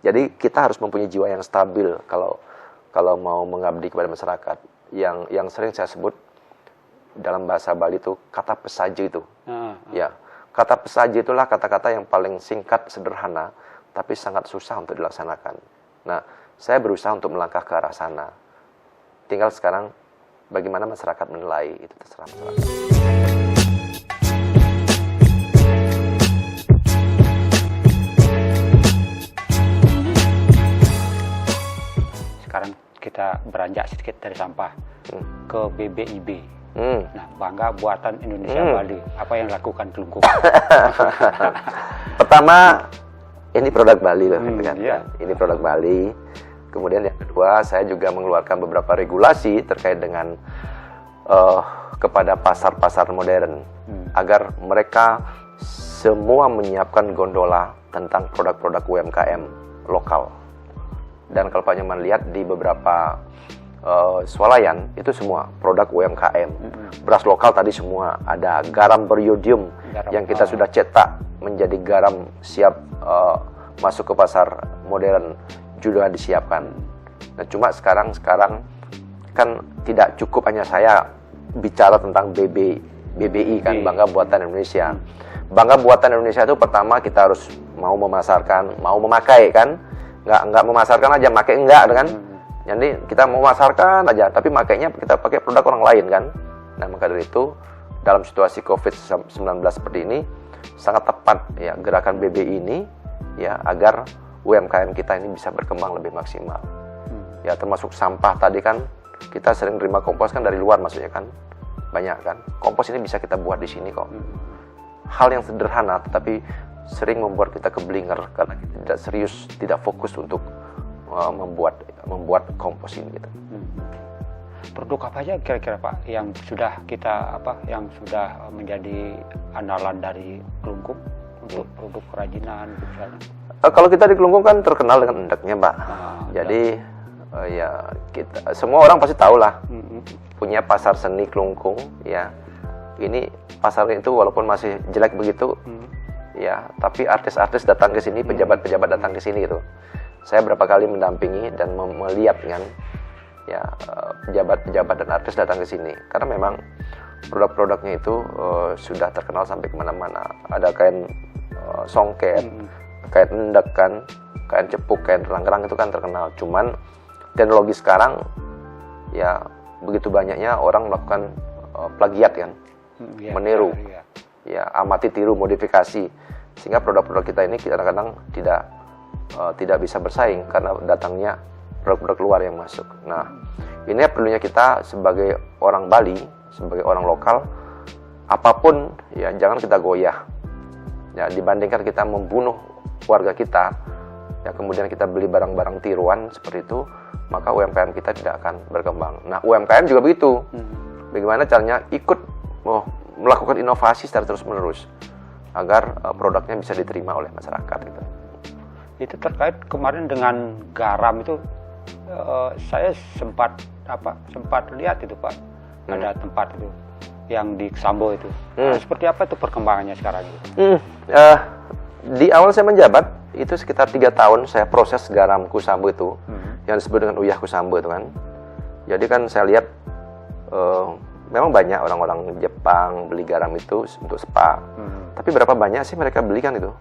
Jadi kita harus mempunyai jiwa yang stabil kalau mau mengabdi kepada masyarakat. Yang sering saya sebut dalam bahasa Bali itu kata pesaji itu. Ya, kata pesaji itulah kata-kata yang paling singkat, sederhana, tapi sangat susah untuk dilaksanakan. Nah, saya berusaha untuk melangkah ke arah sana. Tinggal sekarang bagaimana masyarakat menilai, itu terserah masyarakat. Sekarang kita beranjak sedikit dari sampah ke BBIB. Nah, bangga buatan Indonesia Bali. Apa yang dilakukan Kelungkung? Pertama, ini produk Bali loh, kan? Ini produk Bali. Kemudian yang kedua, saya juga mengeluarkan beberapa regulasi terkait dengan kepada pasar-pasar modern agar mereka semua menyiapkan gondola tentang produk-produk UMKM lokal. Dan kalau Pak Nyoman lihat di beberapa swalayan itu semua produk UMKM, beras lokal tadi semua ada, garam beriodium yang kita sudah cetak menjadi garam siap masuk ke pasar modern juga disiapkan. Nah, cuma sekarang kan tidak cukup hanya saya bicara tentang BBI kan, bangga buatan Indonesia. Bangga buatan Indonesia itu pertama kita harus mau memasarkan, mau memakai kan, nggak memasarkan aja, pakai enggak kan. Jadi kita mau memasarkan aja, tapi makainya kita pakai produk orang lain kan. Nah, maka dari itu dalam situasi COVID-19 seperti ini sangat tepat ya gerakan BBI ini ya agar UMKM kita ini bisa berkembang lebih maksimal. Ya termasuk sampah tadi kan kita sering terima kompos kan dari luar maksudnya kan. Banyak kan. Kompos ini bisa kita buat di sini kok. Hal yang sederhana tetapi sering membuat kita keblinger karena kita tidak serius, tidak fokus untuk membuat kompos ini gitu. Produk apa aja kira-kira Pak yang sudah kita yang sudah menjadi andalan dari Kelungkung untuk produk kerajinan misalnya? Kalau kita di Kelungkung kan terkenal dengan endeknya, Pak. Jadi ya kita semua orang pasti tahu lah punya pasar seni Kelungkung ya. Ini pasar itu walaupun masih jelek begitu ya, tapi artis-artis datang ke sini, pejabat-pejabat datang ke sini gitu. Saya berapa kali mendampingi dan melihat kan ya pejabat-pejabat dan artis datang ke sini karena memang produk-produknya itu sudah terkenal sampai kemana-mana. Ada kain songket, kain endek kan, kain cepuk, kain terang-terang itu kan terkenal. Cuman teknologi sekarang ya begitu banyaknya orang melakukan plagiat kan, meniru, ya amati tiru modifikasi sehingga produk-produk kita ini kadang-kadang tidak bisa bersaing karena datangnya produk-produk luar yang masuk. Nah, ini perlunya kita sebagai orang Bali, sebagai orang lokal, apapun ya jangan kita goyah. Ya, dibandingkan kita membunuh warga kita, ya kemudian kita beli barang-barang tiruan seperti itu, maka UMKM kita tidak akan berkembang. Nah, UMKM juga begitu. Bagaimana caranya ikut melakukan inovasi secara terus-menerus agar produknya bisa diterima oleh masyarakat gitu. Itu terkait kemarin dengan garam itu saya sempat lihat itu Pak, ada tempat itu yang di Sambo itu. Seperti apa itu perkembangannya sekarang itu? Di awal saya menjabat itu sekitar 3 tahun saya proses garam Kusambo itu yang disebut dengan Uyah Kusambo itu kan. Jadi kan saya lihat memang banyak orang-orang Jepang beli garam itu untuk spa. Tapi berapa banyak sih mereka belikan itu?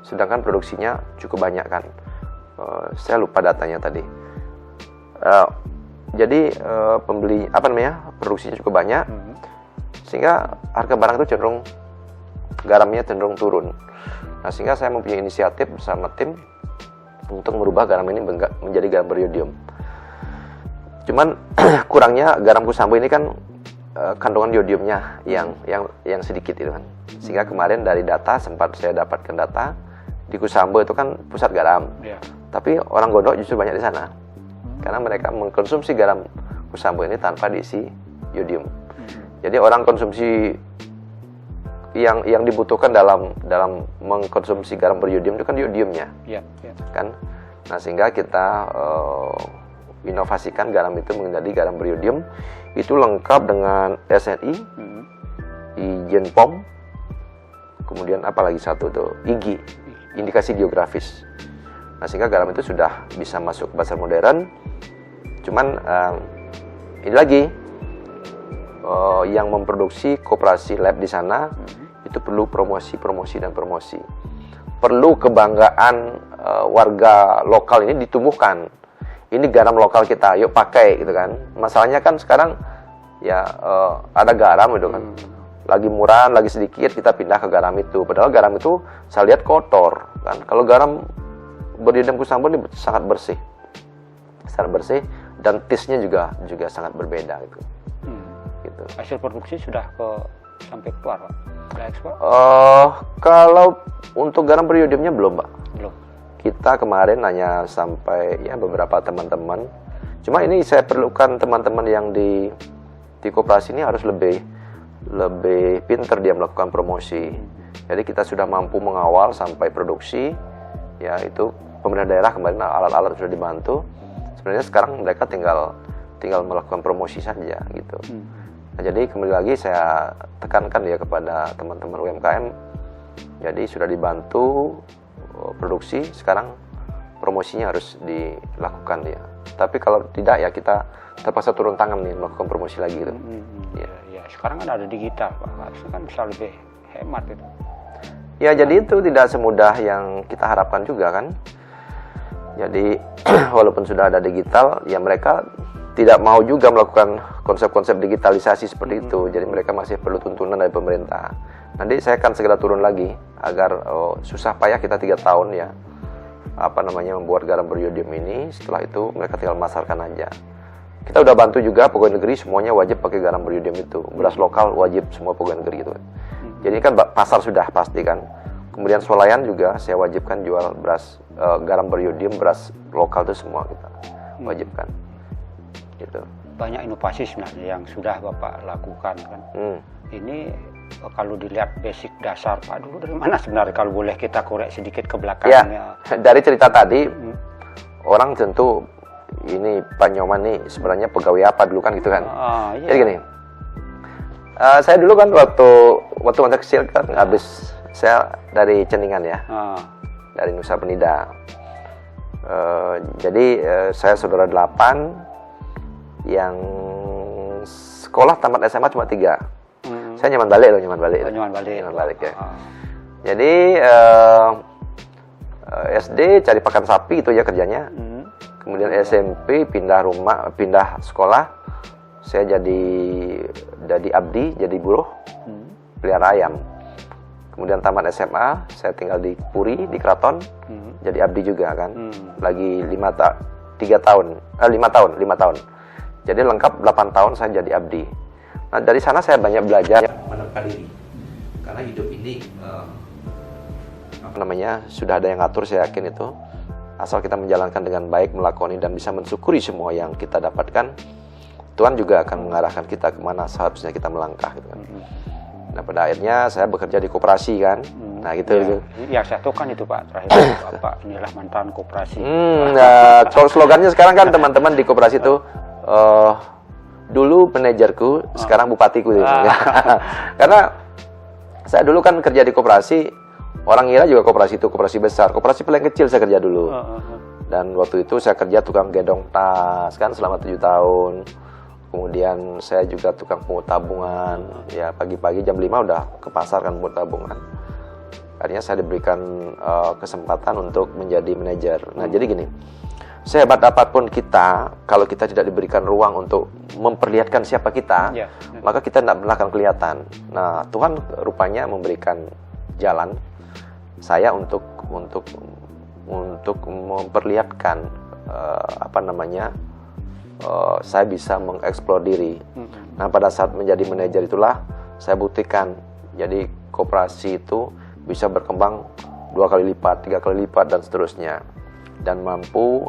Sedangkan produksinya cukup banyak kan. Saya lupa datanya tadi. Jadi pembeli produksinya cukup banyak. Sehingga harga barang itu garamnya cenderung turun. Nah, sehingga saya mempunyai inisiatif bersama tim untuk merubah garam ini menjadi garam beriodium. Cuman kurangnya garam Kusambo ini kan kandungan iodiumnya yang sedikit itu kan. Sehingga kemarin dari data sempat saya dapatkan data di Kusambo itu kan pusat garam. Tapi orang Gondok justru banyak di sana. Karena mereka mengkonsumsi garam Kusambo ini tanpa diisi iodium. Jadi orang konsumsi yang dibutuhkan dalam mengkonsumsi garam beriodium itu kan iodiumnya, kan. Nah, sehingga kita inovasikan garam itu menjadi garam beriodium itu lengkap dengan SNI, izin POM, kemudian apalagi satu tuh IGI, indikasi geografis. Nah, sehingga garam itu sudah bisa masuk ke pasar modern. Cuman ini lagi yang memproduksi koperasi lab di sana itu perlu promosi. Perlu kebanggaan warga lokal ini ditumbuhkan. Ini garam lokal kita, yuk pakai gitu kan. Masalahnya kan sekarang ya ada garam gitu kan. Lagi murah, lagi sedikit, kita pindah ke garam itu. Padahal garam itu saya lihat kotor kan. Kalau garam beriodom Kusambon ini sangat bersih. Sangat bersih dan taste-nya juga sangat berbeda gitu. Gitu. Hasil produksi sudah sampai keluar, Pak? Sudah ekspor? Kalau untuk garam beriodomnya belum, Pak. Belum. Kita kemarin hanya sampai ya beberapa teman-teman. Cuma ini saya perlukan teman-teman yang di koperasi ini harus lebih pintar dia melakukan promosi. Jadi kita sudah mampu mengawal sampai produksi. Ya itu pemerintah daerah kemarin alat-alat sudah dibantu. Sebenarnya sekarang mereka tinggal melakukan promosi saja gitu. Nah, jadi kembali lagi saya tekankan ya kepada teman-teman UMKM. Jadi sudah dibantu produksi, sekarang promosinya harus dilakukan ya. Tapi kalau tidak ya kita terpaksa turun tangan nih melakukan promosi lagi gitu. Ya, sekarang kan ada digital, Pak. Harusnya kan bisa lebih hemat itu. Ya, jadi itu tidak semudah yang kita harapkan juga kan. Jadi walaupun sudah ada digital, ya mereka tidak mau juga melakukan konsep-konsep digitalisasi seperti itu. Jadi mereka masih perlu tuntunan dari pemerintah. Nanti saya akan segera turun lagi agar susah payah kita 3 tahun ya membuat garam beriodium ini. Setelah itu mereka tinggal masarkan aja. Kita udah bantu juga pegawai negeri semuanya wajib pakai garam beriodium itu. Beras lokal wajib semua pegawai negeri itu. Jadi kan pasar sudah pasti kan. Kemudian swalayan juga saya wajibkan jual beras garam beriodium, beras lokal itu semua kita wajibkan. Gitu. Banyak inovasi sebenarnya yang sudah Bapak lakukan kan. Ini kalau dilihat basic dasar Pak dulu dari mana sebenarnya, kalau boleh kita korek sedikit ke belakangnya. Ya, dari cerita tadi orang tentu ini Pak Nyoman nih sebenarnya pegawai apa dulu kan gitu kan. Iya. Jadi gini, saya dulu kan waktu masih kecil kan habis saya dari Ceningan ya, dari Nusa Penida. Jadi saya saudara 8 yang sekolah tamat SMA cuma 3. Saya nyaman balik loh, nyaman balik ya. Jadi SD cari pakan sapi itu ya kerjanya. Kemudian SMP pindah sekolah. Saya jadi abdi, jadi buruh, pelihara ayam. Kemudian tamat SMA, saya tinggal di Puri, di Keraton, jadi abdi juga kan. Lagi 5 tahun. Jadi lengkap 8 tahun saya jadi abdi. Nah dari sana saya banyak belajar menerka diri. Karena hidup ini sudah ada yang ngatur, saya yakin itu. Asal kita menjalankan dengan baik, melakoni dan bisa mensyukuri semua yang kita dapatkan, Tuhan juga akan mengarahkan kita kemana seharusnya kita melangkah gitu kan. Nah pada akhirnya saya bekerja di koperasi kan. Nah gitu. Ya saya tahu kan itu Pak, terakhir Bapak inilah mantan koperasi. Nah, slogannya sekarang kan teman-teman di koperasi itu dulu manajerku, sekarang bupatiku gitu. Karena saya dulu kan kerja di koperasi, orang ngira juga koperasi itu koperasi besar. Koperasi paling kecil saya kerja dulu. Dan waktu itu saya kerja tukang gedong tas kan selama 7 tahun. Kemudian saya juga tukang pungut tabungan. Ya pagi-pagi jam 5 udah ke pasar kan pungut tabungan. Akhirnya saya diberikan kesempatan untuk menjadi manajer. Nah jadi gini, sehebat apapun kita, kalau kita tidak diberikan ruang untuk memperlihatkan siapa kita, maka kita tidak pernah akan kelihatan. Nah, Tuhan rupanya memberikan jalan saya untuk memperlihatkan saya bisa mengeksplor diri. Nah, pada saat menjadi manajer itulah saya buktikan. Jadi koperasi itu bisa berkembang 2 kali lipat, 3 kali lipat dan seterusnya. Dan mampu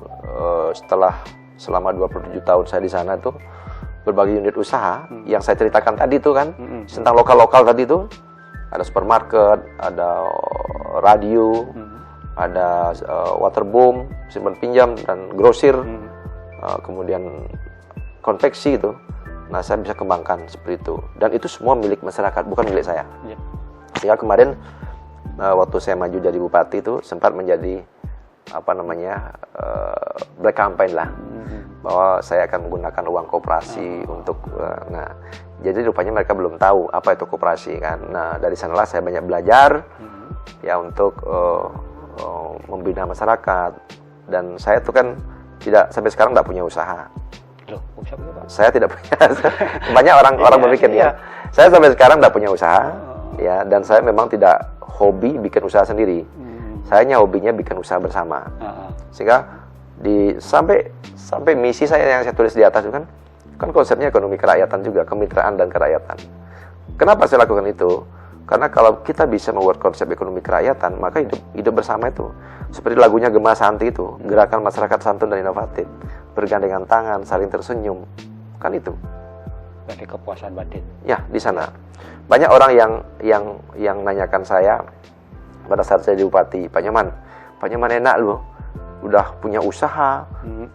selama 27 tahun saya di sana itu berbagai unit usaha yang saya ceritakan tadi itu kan, tentang lokal-lokal tadi itu, ada supermarket, ada radio, ada waterboom, simpan pinjam dan grosir, kemudian konveksi itu. Nah saya bisa kembangkan seperti itu, dan itu semua milik masyarakat, bukan milik saya. Sehingga kemarin waktu saya maju jadi bupati itu sempat menjadi apa namanya berkampanye lah bahwa saya akan menggunakan uang koperasi untuk nah jadi rupanya mereka belum tahu apa itu koperasi kan. Nah dari sanalah saya banyak belajar ya untuk membina masyarakat. Dan saya tuh kan tidak sampai sekarang nggak punya usaha. Loh, usaha apa, Pak? Saya tidak punya. Banyak orang berpikir ya. Saya sampai sekarang nggak punya usaha ya, dan saya memang tidak hobi bikin usaha sendiri. Saya hanya hobinya bikin usaha bersama. Sehingga sampai misi saya yang saya tulis di atas itu kan konsepnya ekonomi kerakyatan juga, kemitraan dan kerakyatan. Kenapa saya lakukan itu? Karena kalau kita bisa membuat konsep ekonomi kerakyatan, maka hidup bersama itu seperti lagunya Gema Santi itu, gerakan masyarakat santun dan inovatif, bergandengan tangan, saling tersenyum, kan itu. Berarti kepuasan batin. Ya, di sana. Banyak orang yang nanyakan saya pada saat saya jadi bupati, Pak Nyoman enak loh, udah punya usaha,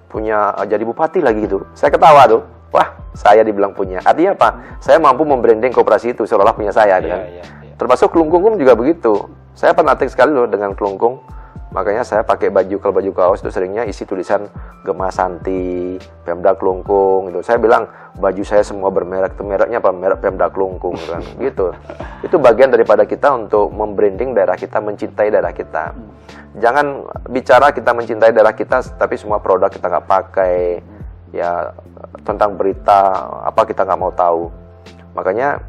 punya jadi bupati lagi gitu. Saya ketawa tuh. Wah, saya dibilang punya. Artinya apa? Saya mampu membranding koperasi itu seolah-olah punya saya, kan? Termasuk Kelungkung juga begitu. Saya fanatik sekali loh dengan Kelungkung. Makanya saya pakai kalau baju kaos itu seringnya isi tulisan Gema Santi, Pemda Kelungkung gitu. Saya bilang baju saya semua bermerek, itu mereknya apa? Merek Pemda Kelungkung kan. Gitu. Itu bagian daripada kita untuk membranding daerah kita, mencintai daerah kita. Jangan bicara kita mencintai daerah kita, tapi semua produk kita nggak pakai. Ya, tentang berita apa kita nggak mau tahu. Makanya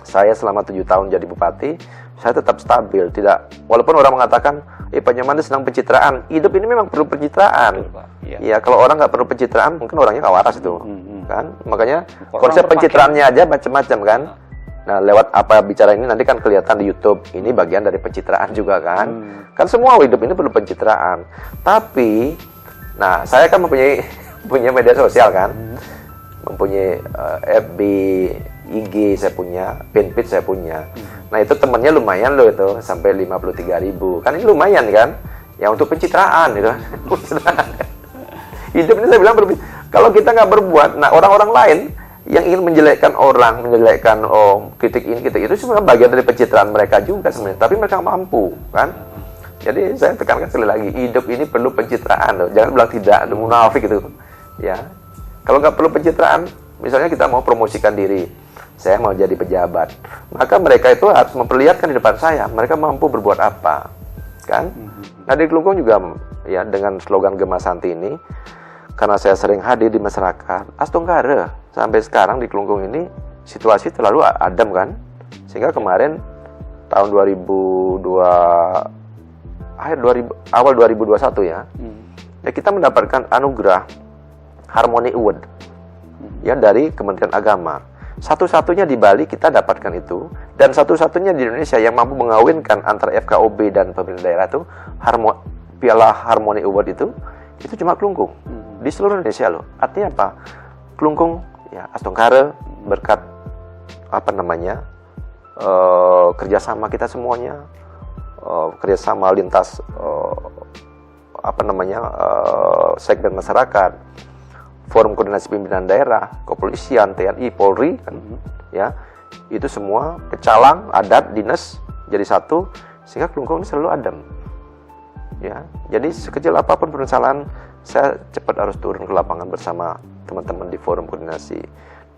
saya selama 7 tahun jadi bupati, saya tetap stabil. Walaupun orang mengatakan, Pak Nyoman senang pencitraan. Hidup ini memang perlu pencitraan. Ya, kalau orang nggak perlu pencitraan, mungkin orangnya nggak waras itu, kan? Makanya konsep pencitraannya aja macam-macam kan. Nah, lewat apa bicara ini nanti kan kelihatan di YouTube. Ini bagian dari pencitraan juga kan. Kan semua hidup ini perlu pencitraan. Tapi, nah saya kan punya media sosial kan, mempunyai FB, IG saya punya, fanpage saya punya. Nah itu temennya lumayan loh itu, sampai 53.000. Kan ini lumayan kan, ya untuk pencitraan gitu. Hidup ini saya bilang kalau kita nggak berbuat, nah orang-orang lain yang ingin menjelekkan orang, kritik ini, kritik itu semua bagian dari pencitraan mereka juga sebenarnya. Tapi mereka mampu kan. Jadi saya tekankan sekali lagi, hidup ini perlu pencitraan loh. Jangan bilang tidak, ada munafik gitu. Ya, kalau nggak perlu pencitraan, misalnya kita mau promosikan diri, saya mau jadi pejabat, maka mereka itu harus memperlihatkan di depan saya, mereka mampu berbuat apa, kan? Nah di Kelungkung juga, ya dengan slogan Gema Santi ini, karena saya sering hadir di masyarakat, Astonggara sampai sekarang di Kelungkung ini situasi terlalu adem kan, sehingga kemarin tahun awal 2021 ya, ya kita mendapatkan anugerah Harmony Award ya dari Kementerian Agama. Satu-satunya di Bali kita dapatkan itu, dan satu-satunya di Indonesia yang mampu mengawinkan antara FKOB dan pemerintah daerah itu Piala Harmony Award itu cuma Kelungkung di seluruh Indonesia loh. Artinya apa? Kelungkung ya Astonggara berkat kerjasama kita semuanya, kerjasama lintas segmen masyarakat, Forum Koordinasi Pimpinan Daerah, Kepolisian, TNI, Polri, kan, ya itu semua pecalang, adat, dinas jadi satu, sehingga Kelungkung ini selalu adem. Ya, jadi sekecil apapun permasalahan, saya cepat harus turun ke lapangan bersama teman-teman di Forum Koordinasi.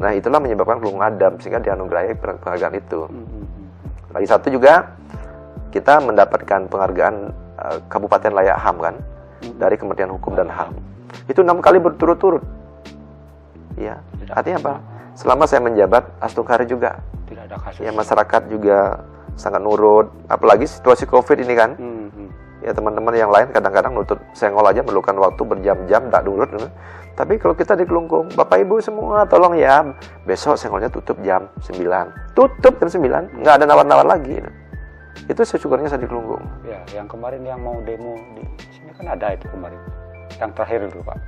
Nah, itulah menyebabkan Kelungkung adem, sehingga dianugerahi penghargaan itu. Lagi satu juga, kita mendapatkan penghargaan Kabupaten Layak HAM kan, dari Kementerian Hukum dan HAM. Itu 6 kali berturut-turut. Ya, artinya apa? Selama saya menjabat, Astonggara juga tidak ada kasus. Ya, masyarakat juga sangat nurut. Apalagi situasi COVID ini kan. Ya, teman-teman yang lain kadang-kadang nutut senggol aja memerlukan waktu berjam-jam tak nurut. Tapi kalau kita di Kelungkung, Bapak Ibu semua tolong ya, besok senggolnya tutup jam 9. Tutup jam 9, nggak ada nawar-nawar lagi. Itu syukurnya saya di Kelungkung. Ya, yang kemarin yang mau demo di sini kan ada itu kemarin. Yang terakhir itu Pak.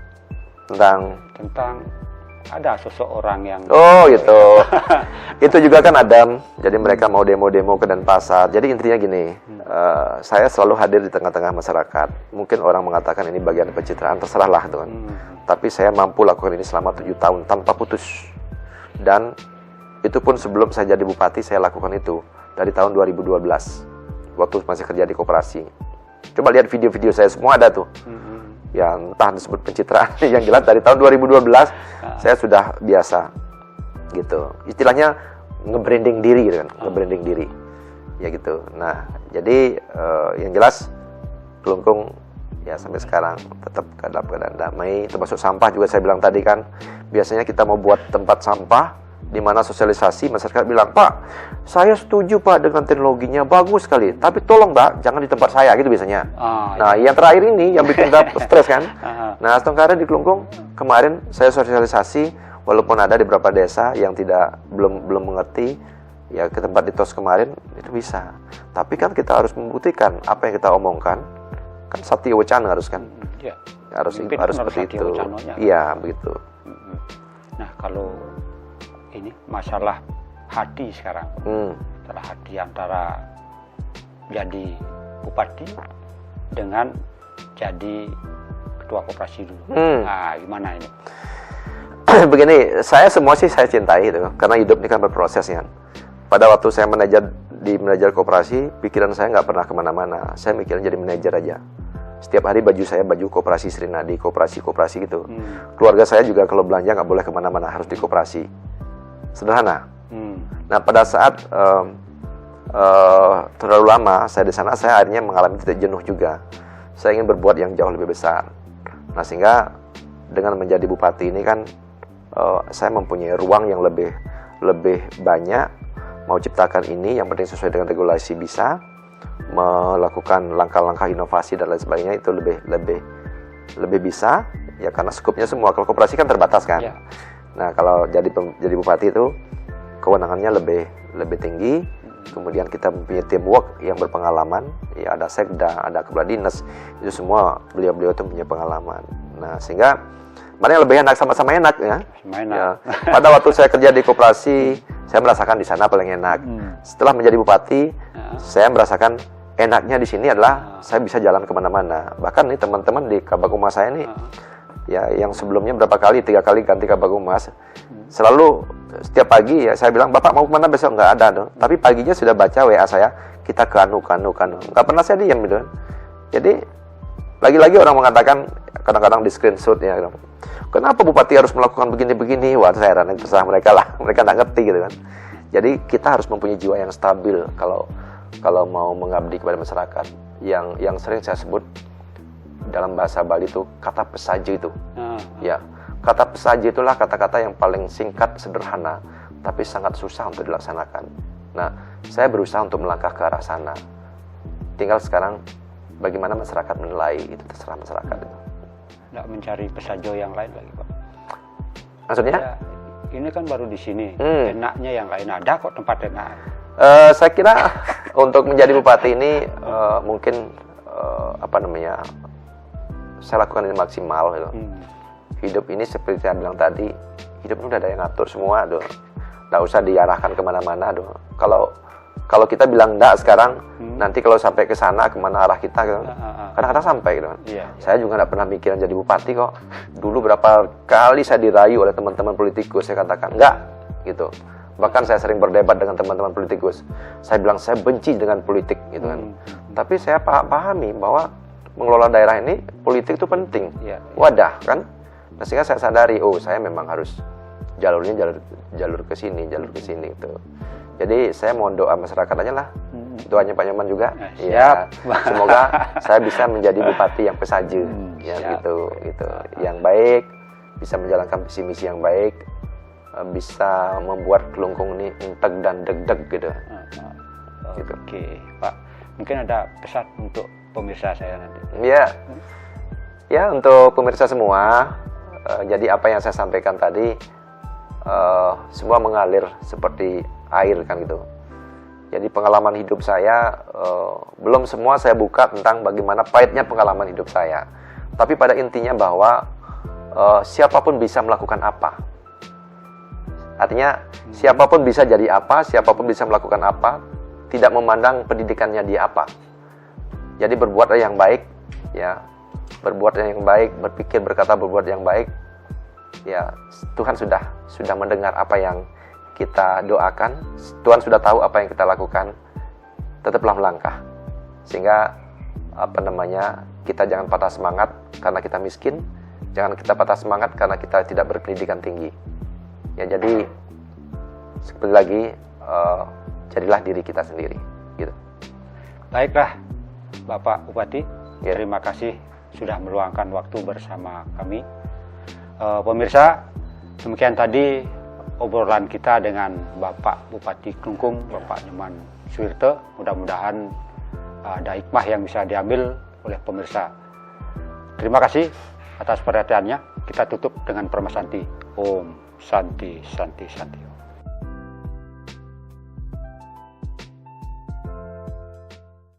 Tentang ada seseorang yang itu itu juga kan Adam. Jadi mereka mau demo-demo ke Denpasar. Jadi intinya gini, saya selalu hadir di tengah-tengah masyarakat. Mungkin orang mengatakan ini bagian pencitraan, terserahlah tuh kan. Tapi saya mampu lakukan ini selama 7 tahun tanpa putus. Dan itu pun sebelum saya jadi bupati, saya lakukan itu dari tahun 2012 waktu masih kerja di koperasi. Coba lihat video-video saya semua ada tuh. Yang entah disebut pencitraan, yang jelas dari tahun 2012 saya sudah biasa gitu. Istilahnya nge-branding diri gitu kan, nge-branding diri. Ya gitu. Nah, jadi yang jelas Kelungkung ya sampai sekarang tetap dalam keadaan damai. Termasuk sampah juga saya bilang tadi kan, biasanya kita mau buat tempat sampah di mana sosialisasi, masyarakat bilang, "Pak, saya setuju Pak dengan teknologinya, bagus sekali. Tapi tolong Pak, jangan di tempat saya," gitu biasanya. Nah, yang terakhir ini yang bikin kita stres kan. Nah, sekarang di Kelungkung kemarin saya sosialisasi, walaupun ada di beberapa desa yang belum mengerti, ya ke tempat di TOS kemarin itu bisa. Tapi kan kita harus membuktikan apa yang kita omongkan. Kan Satya Wacana harus kan. Ya. Harus seperti itu. Iya, begitu. Nah, kalau ini masalah hati sekarang, masalah hati antara jadi bupati dengan jadi ketua koperasi dulu. Nah, gimana ini? Begini, saya semua sih saya cintai itu, karena hidup ini kan berproses ya. Pada waktu saya di manajer koperasi, pikiran saya nggak pernah kemana-mana. Saya mikirin jadi manajer aja. Setiap hari baju saya baju koperasi Srinadi, koperasi gitu. Keluarga saya juga kalau belanja nggak boleh kemana-mana, harus di koperasi. Sederhana. Nah, pada saat terlalu lama saya di sana, saya akhirnya mengalami titik jenuh juga. Saya ingin berbuat yang jauh lebih besar. Nah, sehingga dengan menjadi bupati ini kan saya mempunyai ruang yang lebih banyak. Mau ciptakan ini, yang penting sesuai dengan regulasi bisa. Melakukan langkah-langkah inovasi dan lain sebagainya itu lebih bisa. Ya karena skupnya semua, kalau koperasi kan terbatas kan. Yeah. Nah, kalau jadi bupati itu kewenangannya lebih tinggi. Kemudian kita mempunyai teamwork yang berpengalaman. Ya ada sekda, ada kepala dinas, itu semua beliau-beliau itu punya pengalaman. Nah, sehingga mana yang lebih enak, sama-sama enak ya. Ya. Pada waktu saya kerja di koperasi, saya merasakan di sana paling enak. Setelah menjadi bupati, saya merasakan enaknya di sini adalah saya bisa jalan kemana-mana. Bahkan nih teman-teman di Kabag Humas saya nih, ya yang sebelumnya 3 kali ganti Kabag Humas, selalu setiap pagi ya saya bilang, "Bapak mau kemana besok?" Nggak ada dong. Tapi paginya sudah baca WA saya, kita ke anu. Nggak pernah saya diam gitu. Jadi lagi-lagi orang mengatakan, kadang-kadang di screenshot ya, "Kenapa bupati harus melakukan begini-begini?" Wah, saya heran, terserah mereka lah. Mereka nggak ngerti gitu kan. Jadi kita harus mempunyai jiwa yang stabil kalau mau mengabdi kepada masyarakat. Yang sering saya sebut dalam bahasa Bali itu kata pesaji itu. Ya, kata pesaji itulah kata-kata yang paling singkat, sederhana, tapi sangat susah untuk dilaksanakan. Nah, saya berusaha untuk melangkah ke arah sana. Tinggal sekarang bagaimana masyarakat menilai, itu terserah masyarakat itu. Nggak mencari pesajo yang lain lagi, Pak? Maksudnya? Ya, ini kan baru di sini. Enaknya yang lain ada kok tempat enak. Saya kira untuk menjadi bupati ini mungkin saya lakukan ini maksimal gitu. Hidup ini seperti saya bilang tadi, hidup itu udah ada yang ngatur semua, nggak usah diarahkan kemana-mana. Kalau kita bilang enggak sekarang, nanti kalau sampai ke sana kemana arah kita gitu, kadang-kadang sampai gitu. Saya juga nggak pernah mikiran jadi bupati kok. Dulu berapa kali saya dirayu oleh teman-teman politikus, saya katakan enggak gitu. Bahkan saya sering berdebat dengan teman-teman politikus. Saya bilang saya benci dengan politik gitu kan. Tapi saya pahami bahwa mengelola daerah ini politik itu penting. Wadah kan. Nah, sehingga saya sadari, saya memang harus jalurnya jalur ke sini gitu. Jadi saya mohon doa masyarakat aja lah. Doanya Pak Nyoman juga. Ya, semoga saya bisa menjadi bupati yang pesaje, gitu. Yang baik, bisa menjalankan visi misi yang baik, bisa membuat Kelungkung ini enteg dan deg-deg gitu. Oke, Pak. Mungkin ada pesan untuk pemirsa saya nanti. Ya untuk pemirsa semua. Jadi apa yang saya sampaikan tadi semua mengalir seperti air kan gitu. Jadi pengalaman hidup saya belum semua saya buka tentang bagaimana pahitnya pengalaman hidup saya. Tapi pada intinya bahwa siapapun bisa melakukan apa. Artinya siapapun bisa jadi apa, siapapun bisa melakukan apa, tidak memandang pendidikannya dia apa. Jadi berbuatlah yang baik, ya. Berbuat yang baik, berpikir, berkata, berbuat yang baik. Ya, Tuhan sudah mendengar apa yang kita doakan. Tuhan sudah tahu apa yang kita lakukan. Tetaplah melangkah. Sehingga kita jangan patah semangat karena kita miskin, jangan kita patah semangat karena kita tidak berpendidikan tinggi. Ya, jadi sekali lagi jadilah diri kita sendiri, gitu. Baiklah, Bapak Bupati, Ya. terima kasih sudah meluangkan waktu bersama kami. Pemirsa, demikian tadi obrolan kita dengan Bapak Bupati Klungkung, Bapak Nyoman Suwirte. Mudah-mudahan ada hikmah yang bisa diambil oleh pemirsa. Terima kasih atas perhatiannya. Kita tutup dengan Permasanti. Om Santi Santi Santi.